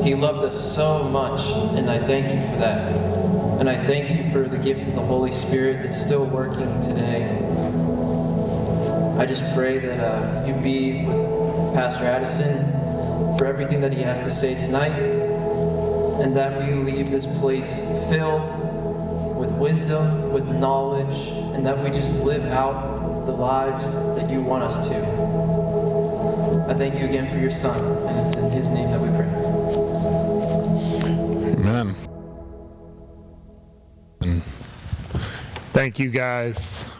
He loved us so much, and I thank you for that. And I thank you for the gift of the Holy Spirit that's still working today. I just pray that you be with Pastor Addison for everything that he has to say tonight, and that we leave this place filled with wisdom, with knowledge, and that we just live out the lives that you want us to. I thank you again for your Son, and it's in his name that we pray. Amen. Thank you guys.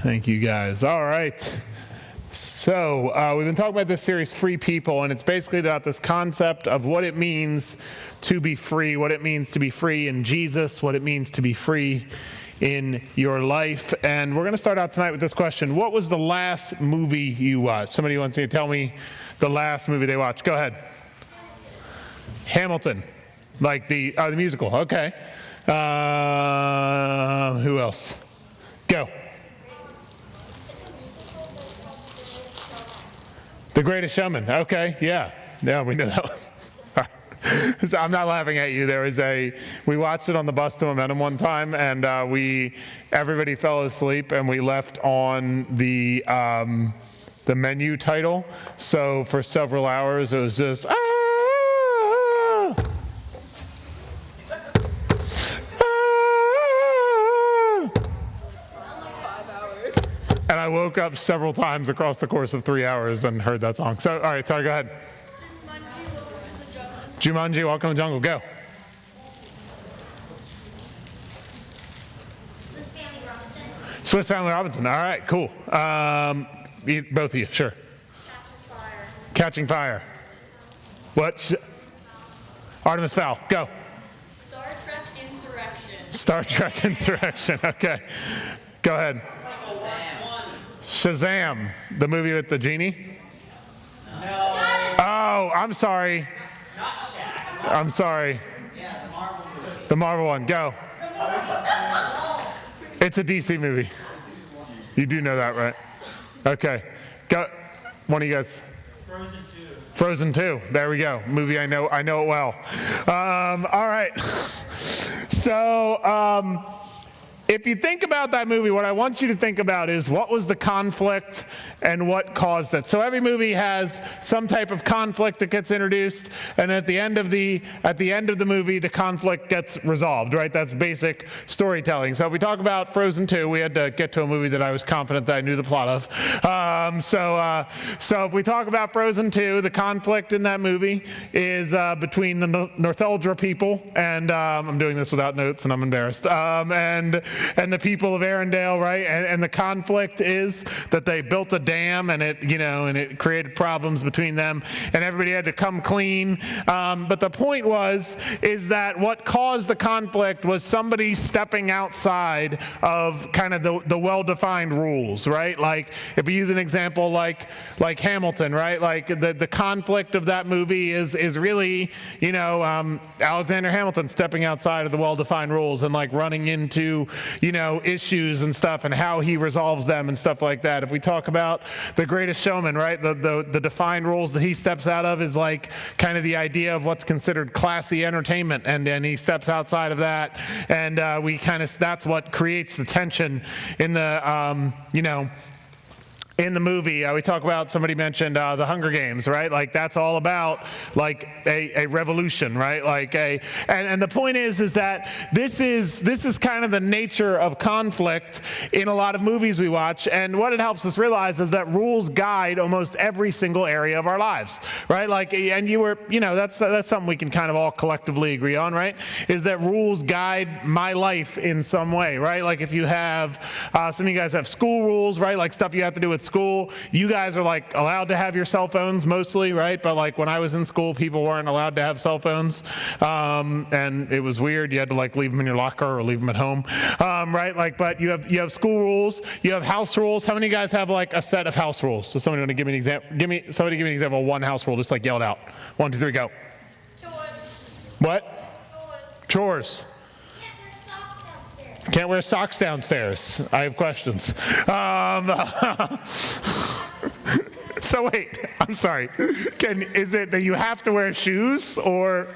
Thank you guys. All right. So we've been talking about this series, Free People, and it's basically about this concept of what it means to be free, what it means to be free in Jesus, what it means to be free in your life. And we're going to start out tonight with this question. What was the last movie you watched? Somebody wants to tell me the last movie they watched. Go ahead. Hamilton. Like the musical. Okay. Who else? Go. The Greatest Showman. Okay, yeah. Yeah, we know that one. I'm not laughing at you. We watched it on the bus to Momentum one time, and everybody fell asleep, and we left on the menu title. So for several hours, it was just, and I woke up several times across the course of 3 hours and heard that song. So, all right, sorry, go ahead. Jumanji, Welcome to the Jungle, go. Swiss Family Robinson. Swiss Family Robinson, all right, cool. Both of you, sure. Catching Fire. What? Artemis Fowl, go. Star Trek Insurrection. Star Trek Insurrection, okay. Go ahead. Shazam, the movie with the genie? No. Oh, I'm sorry. I'm sorry. The Marvel one, go. It's a DC movie. You do know that, right? Okay. Go. One of you guys. Frozen 2. There we go. Movie I know it well. All right. So, if you think about that movie, what I want you to think about is what was the conflict and what caused it. So every movie has some type of conflict that gets introduced, and at the end of the movie, the conflict gets resolved, right? That's basic storytelling. So if we talk about Frozen 2, we had to get to a movie that I was confident that I knew the plot of. So if we talk about Frozen 2, the conflict in that movie is between the Northuldra people, and I'm doing this without notes, and I'm embarrassed, and the people of Arendelle, right? And the conflict is that they built a dam, and it created problems between them, and everybody had to come clean. But the point is that what caused the conflict was somebody stepping outside of kind of the well-defined rules, right? Like if we use an example like Hamilton, right? Like the conflict of that movie is really, Alexander Hamilton stepping outside of the well-defined rules and like running into issues and stuff and how he resolves them and stuff like that. If we talk about The Greatest Showman, right, the defined rules that he steps out of is like kind of the idea of what's considered classy entertainment, and then he steps outside of that, and that's what creates the tension in the in the movie. We talk about, somebody mentioned the Hunger Games, right? Like that's all about like a revolution, right? Like and the point is that this is kind of the nature of conflict in a lot of movies we watch, and what it helps us realize is that rules guide almost every single area of our lives, right? Like, and that's something we can kind of all collectively agree on, right? Is that rules guide my life in some way, right? Like if you have, some of you guys have school rules, right? Like stuff you have to do at school. You guys are like allowed to have your cell phones mostly, right? But like when I was in school, people weren't allowed to have cell phones, and it was weird. You had to like leave them in your locker or leave them at home, right? Like, but you have school rules, you have house rules. How many of you guys have like a set of house rules? So somebody want to give me an example? Somebody give me an example of one house rule. Just like yell it out. 1, 2, 3, go. Chores. What? Chores. Can't wear socks downstairs. I have questions. So wait, I'm sorry. Is it that you have to wear shoes or?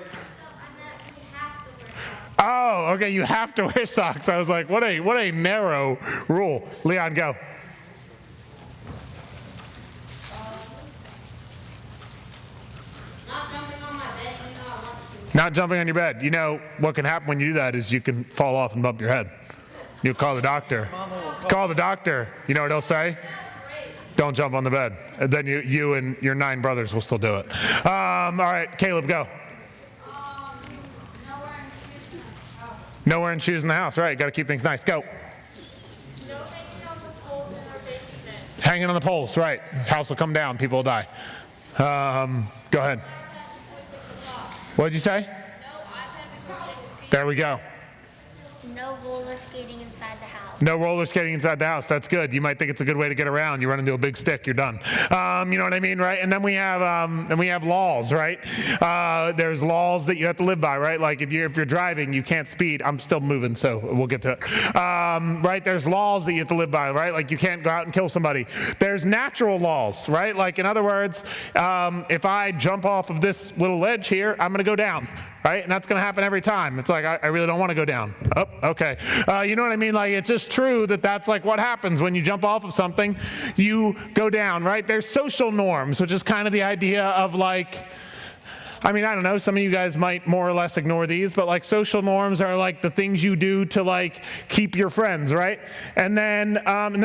Oh, okay, you have to wear socks. I was like, what a narrow rule. Leon, go. Not jumping on my bed, I want to. Not jumping on your bed. You know, what can happen when you do that is you can fall off and bump your head. You'll call the doctor. Call the doctor. You know what he'll say? Don't jump on the bed. And then you and your 9 brothers will still do it. All right, Caleb, go. No wearing shoes in the house. Right, got to keep things nice. Go. No hanging on the poles in our basement. Hanging on the poles. Right. House will come down. People will die. Go ahead. What did you say? No iPad before 6 p.m. There we go. No roller skating inside the house. No roller skating inside the house. That's good. You might think it's a good way to get around. You run into a big stick, you're done. You know what I mean, right? And then we have laws, right? There's laws that you have to live by, right? Like if you're driving, you can't speed. I'm still moving, so we'll get to it. Right? There's laws that you have to live by, right? Like you can't go out and kill somebody. There's natural laws, right? Like in other words, if I jump off of this little ledge here, I'm going to go down. Right? And that's going to happen every time. It's like, I really don't want to go down. Oh, okay. You know what I mean? Like, it's just true that that's like what happens when you jump off of something, you go down, right? There's social norms, which is kind of the idea of like, I mean, I don't know, some of you guys might more or less ignore these, but like social norms are like the things you do to like keep your friends, right? And then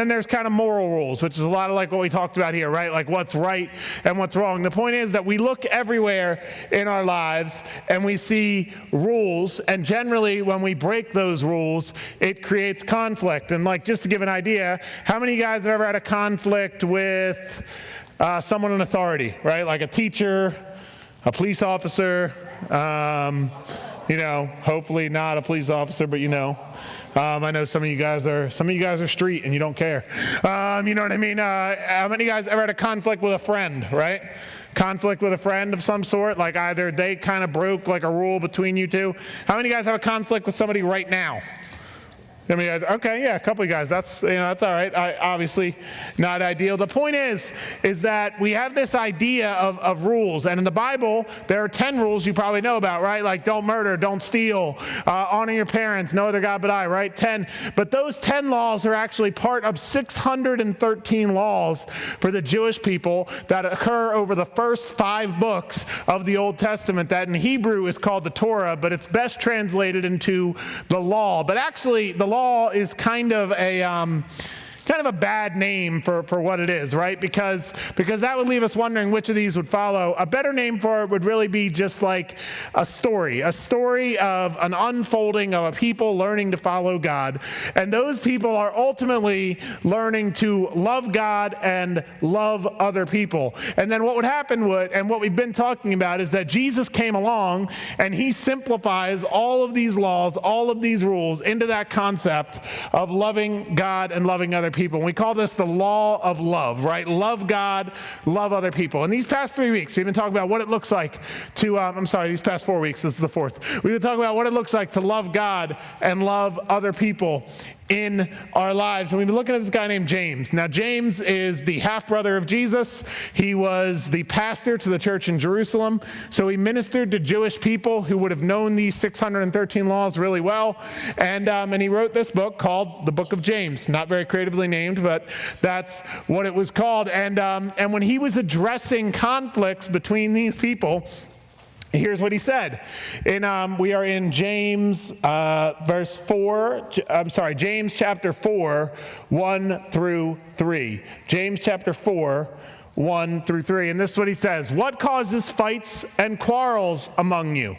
there's kind of moral rules, which is a lot of like what we talked about here, right? Like what's right and what's wrong. The point is that we look everywhere in our lives and we see rules, and generally when we break those rules, it creates conflict. And like, just to give an idea, how many of you guys have ever had a conflict with someone in authority, right? Like a teacher, a police officer, you know, hopefully not a police officer, but you know. I know some of you guys are street and you don't care. You know what I mean? How many of you guys ever had a conflict with a friend, right? Conflict with a friend of some sort, like either they kind of broke like a rule between you two. How many of you guys have a conflict with somebody right now? I mean, okay, yeah, a couple of you guys. That's all right. Obviously, not ideal. The point is that we have this idea of rules, and in the Bible, there are 10 rules you probably know about, right? Like don't murder, don't steal, honor your parents, no other God but I, right? 10. But those 10 laws are actually part of 613 laws for the Jewish people that occur over the first 5 books of the Old Testament. That in Hebrew is called the Torah, but it's best translated into the law. But actually, the law is kind of a bad name for what it is, right? Because that would leave us wondering which of these would follow. A better name for it would really be just like a story of an unfolding of a people learning to follow God. And those people are ultimately learning to love God and love other people. And then what would happen and what we've been talking about is that Jesus came along and he simplifies all of these laws, all of these rules into that concept of loving God and loving other people. And we call this the law of love, right? Love God, love other people. And these past 3 weeks, we've been talking about what it looks like to, these past 4 weeks, this is the 4th. We've been talking about what it looks like to love God and love other people in our lives. And we've been looking at this guy named James. Now, James is the half-brother of Jesus. He was the pastor to the church in Jerusalem. So he ministered to Jewish people who would have known these 613 laws really well. And he wrote this book called the Book of James. Not very creatively named, but that's what it was called. And when he was addressing conflicts between these people, here's what he said. We are in James James chapter 4, 1 through 3. James chapter 4, 1 through 3. And this is what he says. What causes fights and quarrels among you?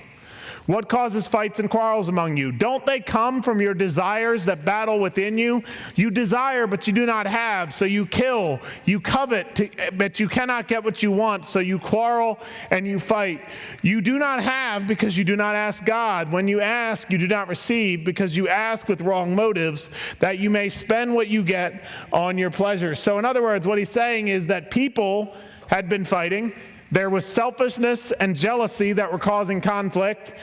What causes fights and quarrels among you? Don't they come from your desires that battle within you? You desire, but you do not have, so you kill. You covet, but you cannot get what you want, so you quarrel and you fight. You do not have because you do not ask God. When you ask, you do not receive because you ask with wrong motives, that you may spend what you get on your pleasures. So in other words, what he's saying is that people had been fighting. There was selfishness and jealousy that were causing conflict.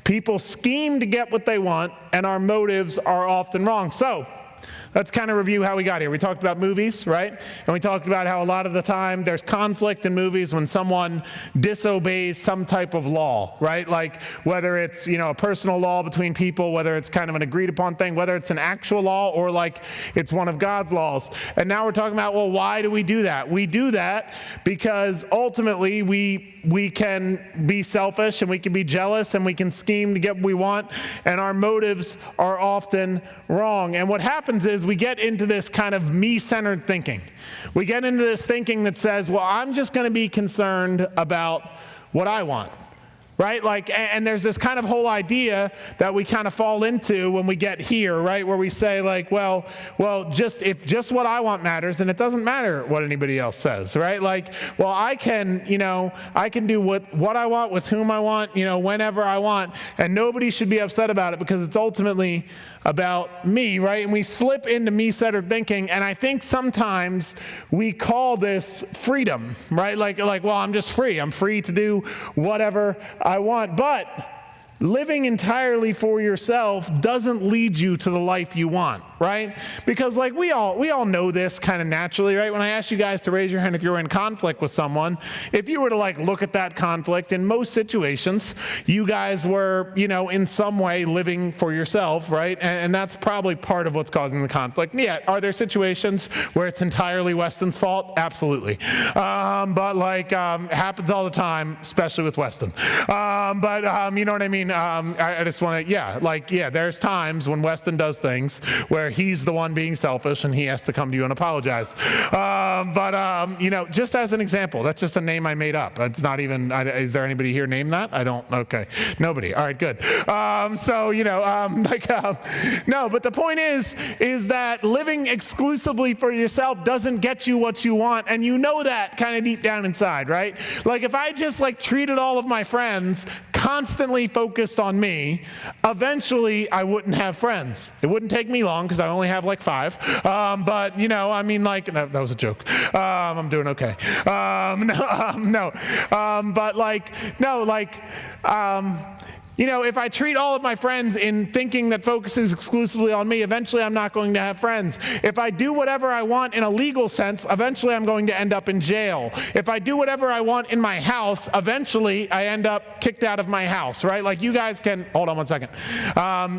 People scheme to get what they want, and our motives are often wrong. So, let's kind of review how we got here. We talked about movies, right? And we talked about how a lot of the time there's conflict in movies when someone disobeys some type of law, right? Like whether it's, a personal law between people, whether it's kind of an agreed upon thing, whether it's an actual law or like it's one of God's laws. And now we're talking about, well, why do we do that? We do that because ultimately we can be selfish and we can be jealous and we can scheme to get what we want, and our motives are often wrong. And what happens is we get into this kind of me-centered thinking. We get into this thinking that says, well, I'm just going to be concerned about what I want. Right? Like, and there's this kind of whole idea that we kind of fall into when we get here, right? Where we say like, well, if just what I want matters, then it doesn't matter what anybody else says, right? Like, well, I can do what I want with whom I want, whenever I want, and nobody should be upset about it because it's ultimately about me, right? And we slip into me-centered thinking, and I think sometimes we call this freedom, right? Like, well, I'm just free. I'm free to do whatever I want. But living entirely for yourself doesn't lead you to the life you want, right? Because like we all know this kind of naturally, right? When I asked you guys to raise your hand if you were in conflict with someone, if you were to like look at that conflict, in most situations, you guys were, in some way living for yourself, right? And that's probably part of what's causing the conflict. Yeah, are there situations where it's entirely Weston's fault? Absolutely. But happens all the time, especially with Weston. You know what I mean? I just want to, there's times when Weston does things where he's the one being selfish and he has to come to you and apologize. Just as an example, that's just a name I made up. It's not even, is there anybody here named that? I don't, okay. Nobody. All right, good. No, but the point is that living exclusively for yourself doesn't get you what you want, and you know that kind of deep down inside, right? Like if I just treated all of my friends constantly focused on me, eventually I wouldn't have friends. It wouldn't take me long because I only have 5. That was a joke. I'm doing okay. If I treat all of my friends in thinking that focuses exclusively on me, eventually I'm not going to have friends. If I do whatever I want in a legal sense, eventually I'm going to end up in jail. If I do whatever I want in my house, eventually I end up kicked out of my house, right? Like you guys can, hold on one second.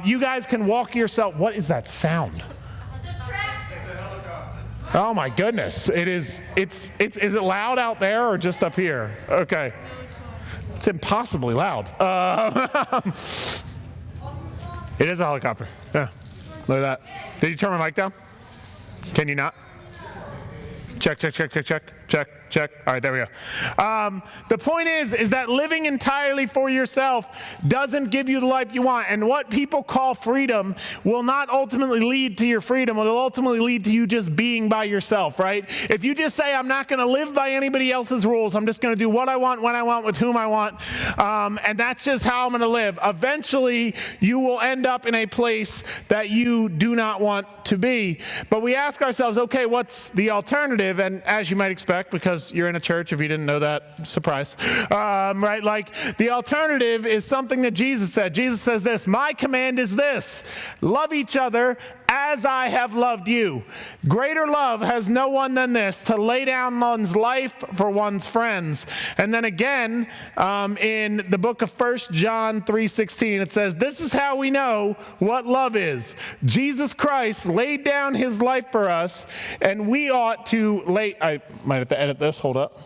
You guys can walk yourself, what is that sound? Oh my goodness. Is it loud out there or just up here? Okay. It's impossibly loud. It is a helicopter. Yeah. Look at that. Did you turn my mic down? Can you not? Check. All right, there we go. The point is that living entirely for yourself doesn't give you the life you want. And what people call freedom will not ultimately lead to your freedom. It will ultimately lead to you just being by yourself, right? If you just say, I'm not going to live by anybody else's rules. I'm just going to do what I want, when I want, with whom I want. And that's just how I'm going to live. Eventually, you will end up in a place that you do not want to be. But we ask ourselves, okay, what's the alternative? And as you might expect, because you're in a church, if you didn't know that, surprise. Right? Like the alternative is something that Jesus said. Jesus says this, my command is this, love each other as I have loved you. Greater love has no one than this, to lay down one's life for one's friends. And then again, in the book of 1 John 3:16, it says, this is how we know what love is. Jesus Christ laid down his life for us, and we ought to I might have to edit this, hold up.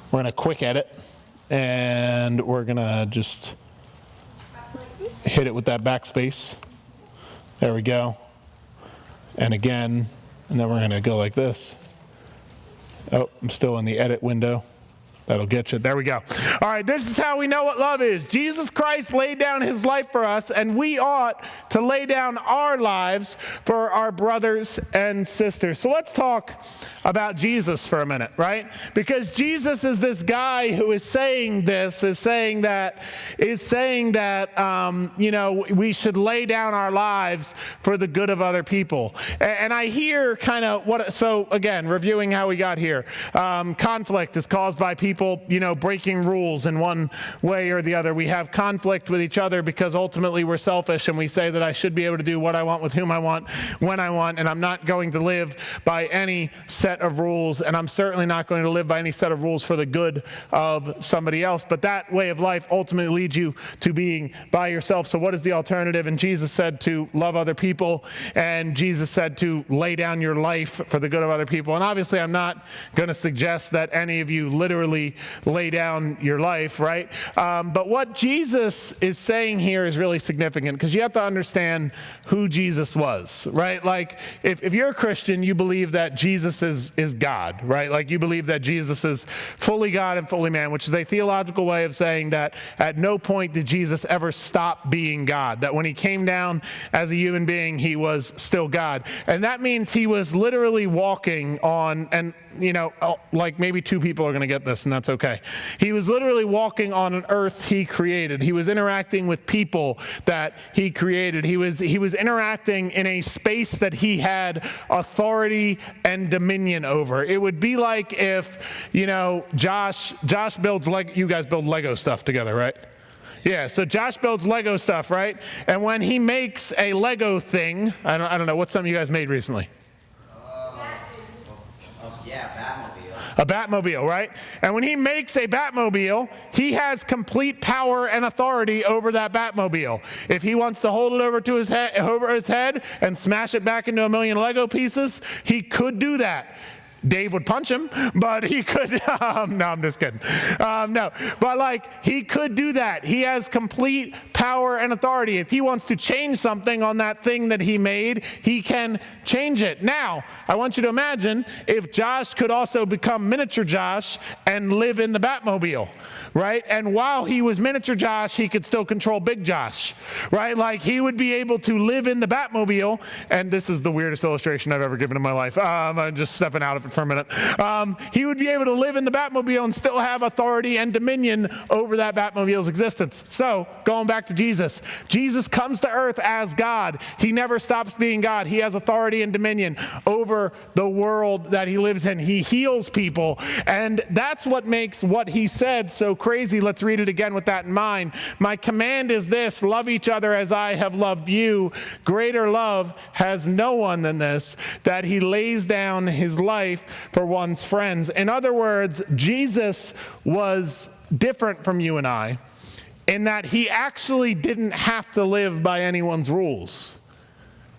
We're going to quick edit, and we're going to just hit it with that backspace. There we go. And again, and then we're going to go like this. Oh, I'm still in the edit window. That'll get you. There we go. All right, this is how we know what love is. Jesus Christ laid down his life for us, and we ought to lay down our lives for our brothers and sisters. So let's talk about Jesus for a minute, right? Because Jesus is this guy who is saying this, is saying that, we should lay down our lives for the good of other people. And I hear kind of so again, reviewing how we got here. Conflict is caused by people people, breaking rules in one way or the other. We have conflict with each other because ultimately we're selfish and we say that I should be able to do what I want with whom I want, when I want, and I'm not going to live by any set of rules, and I'm certainly not going to live by any set of rules for the good of somebody else. But that way of life ultimately leads you to being by yourself. So what is the alternative? And Jesus said to love other people, and Jesus said to lay down your life for the good of other people. And obviously I'm not going to suggest that any of you literally lay down your life, right? But what Jesus is saying here is really significant, because you have to understand who Jesus was, right? Like if you're a Christian, you believe that Jesus is God, right? Like you believe that Jesus is fully God and fully man, which is a theological way of saying that at no point did Jesus ever stop being God, that when he came down as a human being, he was still God. And that means he was literally walking on, and like maybe two people are going to get this, and that's okay. He was literally walking on an earth he created. He was interacting with people that he created. He was interacting in a space that he had authority and dominion over. It would be like if, Josh builds, like you guys build Lego stuff together, right? Yeah, so Josh builds Lego stuff, right? And when he makes a Lego thing, I don't know, what's something you guys made recently? A Batmobile, right? And when he makes a Batmobile, he has complete power and authority over that Batmobile. If he wants to hold it over his head and smash it back into a million Lego pieces, he could do that. Dave would punch him, but he could, no, I'm just kidding. No, but he could do that. He has complete power and authority. If he wants to change something on that thing that he made, he can change it. Now, I want you to imagine if Josh could also become miniature Josh and live in the Batmobile, right? And while he was miniature Josh, he could still control big Josh, right? Like he would be able to live in the Batmobile, and this is the weirdest illustration I've ever given in my life. I'm just stepping out of it for a minute. He would be able to live in the Batmobile and still have authority and dominion over that Batmobile's existence. So, going back to Jesus. Jesus comes to earth as God. He never stops being God. He has authority and dominion over the world that he lives in. He heals people. And that's what makes what he said so crazy. Let's read it again with that in mind. My command is this: love each other as I have loved you. Greater love has no one than this, that he lays down his life for one's friends. In other words, Jesus was different from you and I in that he actually didn't have to live by anyone's rules.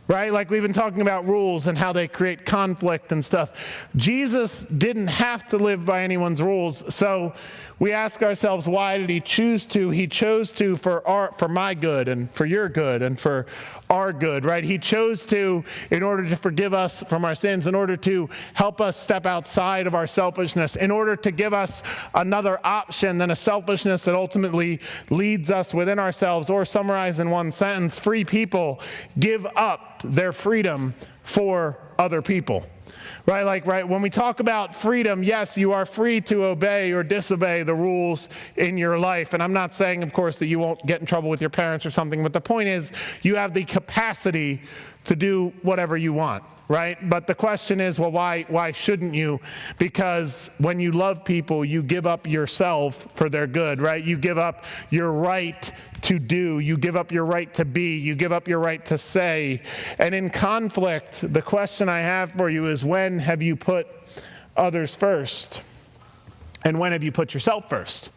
Right? Like we've been talking about rules and how they create conflict and stuff. Jesus didn't have to live by anyone's rules. So we ask ourselves, why did he choose to? He chose to for my good and for your good and for our good, right? He chose to in order to forgive us from our sins, in order to help us step outside of our selfishness, in order to give us another option than a selfishness that ultimately leads us within ourselves. Or summarized in one sentence, free people give up their freedom for other people. Right, when we talk about freedom, yes, you are free to obey or disobey the rules in your life. And I'm not saying, of course, that you won't get in trouble with your parents or something, but the point is you have the capacity to do whatever you want, right? But the question is, well, why shouldn't you? Because when you love people, you give up yourself for their good, right? You give up your right to do, you give up your right to be, you give up your right to say. And in conflict, the question I have for you is, when have you put others first? And when have you put yourself first?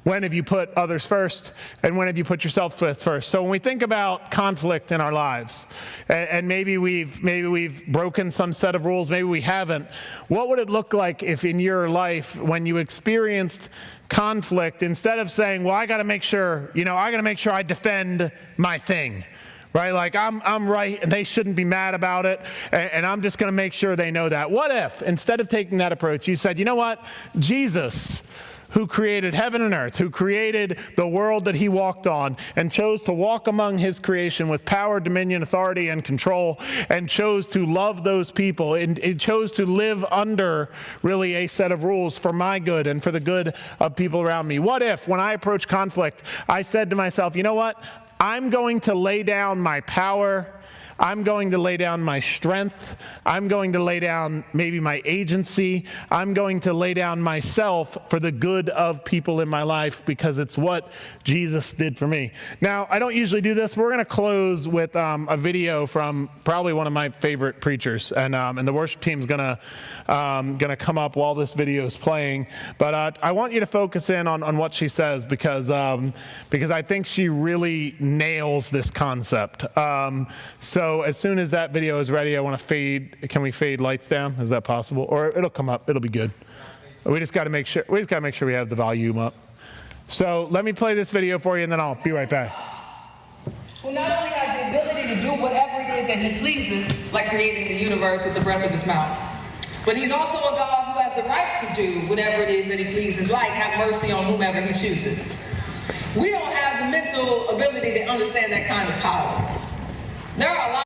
When have you put others first, and when have you put yourself first? So when we think about conflict in our lives, and maybe we've broken some set of rules, maybe we haven't, what would it look like if in your life, when you experienced conflict, instead of saying, well, I got to make sure I defend my thing, right? Like I'm right and they shouldn't be mad about it, and I'm just going to make sure they know that. What if, instead of taking that approach, you said, you know what, Jesus, who created heaven and earth, who created the world that he walked on, and chose to walk among his creation with power, dominion, authority, and control, and chose to love those people, and it chose to live under really a set of rules for my good and for the good of people around me. What if, when I approach conflict, I said to myself, you know what, I'm going to lay down my power, I'm going to lay down my strength. I'm going to lay down maybe my agency. I'm going to lay down myself for the good of people in my life because it's what Jesus did for me. Now, I don't usually do this. We're going to close with a video from probably one of my favorite preachers, and the worship team's going to come up while this video is playing. But I want you to focus in on what she says because I think she really nails this concept. So as soon as that video is ready, I want to fade. Can we fade lights down? Is that possible? Or it'll come up. It'll be good. We just got to make sure. We just got to make sure we have the volume up. So let me play this video for you, and then I'll be right back. Who not only has the ability to do whatever it is that he pleases, like creating the universe with the breath of his mouth, but he's also a God who has the right to do whatever it is that he pleases, like have mercy on whomever he chooses. We don't have the mental ability to understand that kind of power. There are a lot